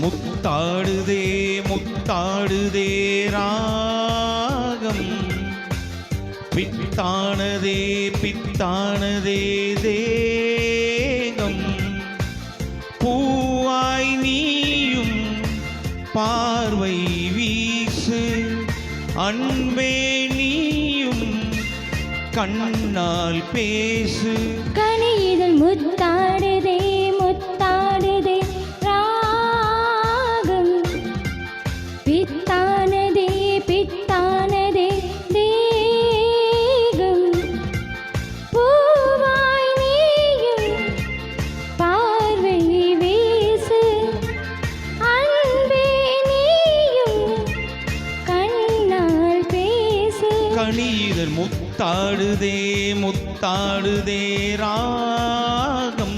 முத்தாடுதே முத்தாடுதே ராகம் பித்தானதே பித்தானதே தேகம் பூவாய் நீயும் பார்வை வீசு அன்பே நீயும் கண்ணால் பேசு கனியிதழ் முத்தாடுதே முத்தாடுதே ராகம் பித்தானதே பித்தானதே தேகம் பூவாய் நீயும் பார்வை வீசு அன்பே நீயும் கண்ணால் பேசு கனியிதழ் முத்தாடுதே முத்தாடுதே ராகம்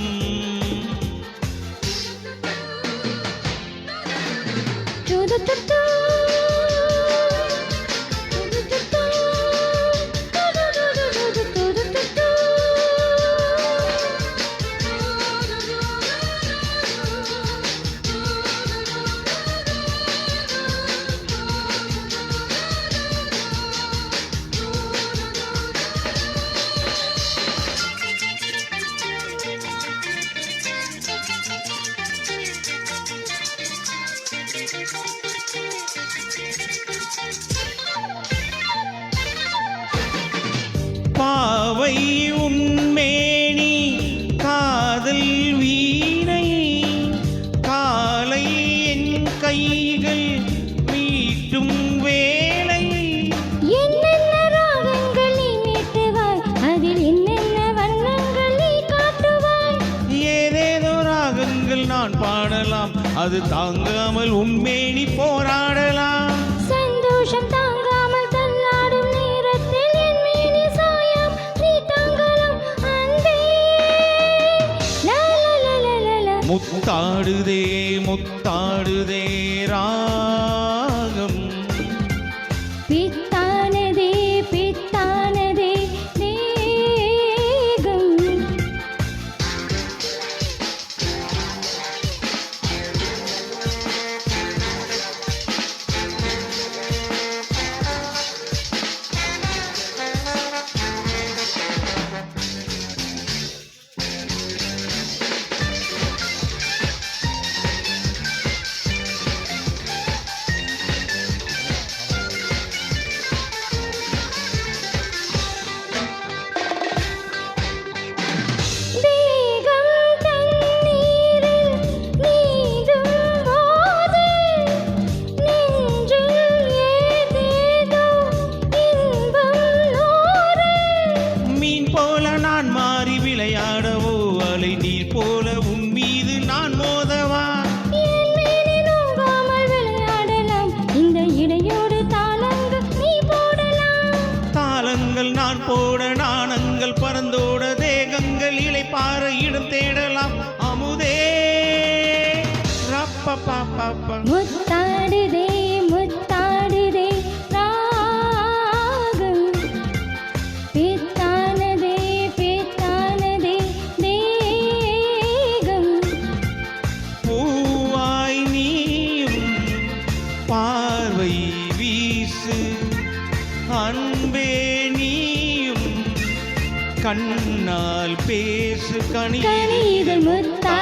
பாவை உன்மேனி காதல் வீணை காலை என் கைகள் மீட்டும் வேளை என்னென்ன ராகங்கள் நீ மீட்டுவாய் அதில் என்னென்ன வண்ணங்கள் நீ காட்டுவாய் ஏதேதோ ராகங்கள் நான் பாடலாம் அது தாங்காமல் உன்மேனி போராடலாம் சந்தோஷம் தாங்காமல் தள்ளாடும் நேரத்தில் என் மேனி சாயம் நீ தாங்கலாம் அன்பே லா லா லா லா லா லா முத்தாடுதே முத்தாடுதே ராகம் பித்தானதே பித்தானதே தேகம் தேகம் தண்ணீரில் நீந்தும் போது நெஞ்சில் ஏதேதோ இன்பம் நூறு மீன் போல நான் மாறி விளையாடவோ அலை நீர் போல உன் மீது நான் மோதவா என் மேனி நோகாமல் விளையாடலாம் இந்த இடையோடு தாளங்கள் நீ போடலாம் தாளங்கள் நான் போட நாணங்கள் பறந்தோட தேகங்கள் இளைப்பாற இடம் தேடலாம் அமுதே ரப்ப முத்தாடுதே முத்தாடுதே ராகம் பித்தானதே பித்தானதே தேகம் பூவாய் நீயும் பார்வை வீசு அன்பே நீயும் கண்ணால் பேசு கனியிதழ் முத்தாடுதே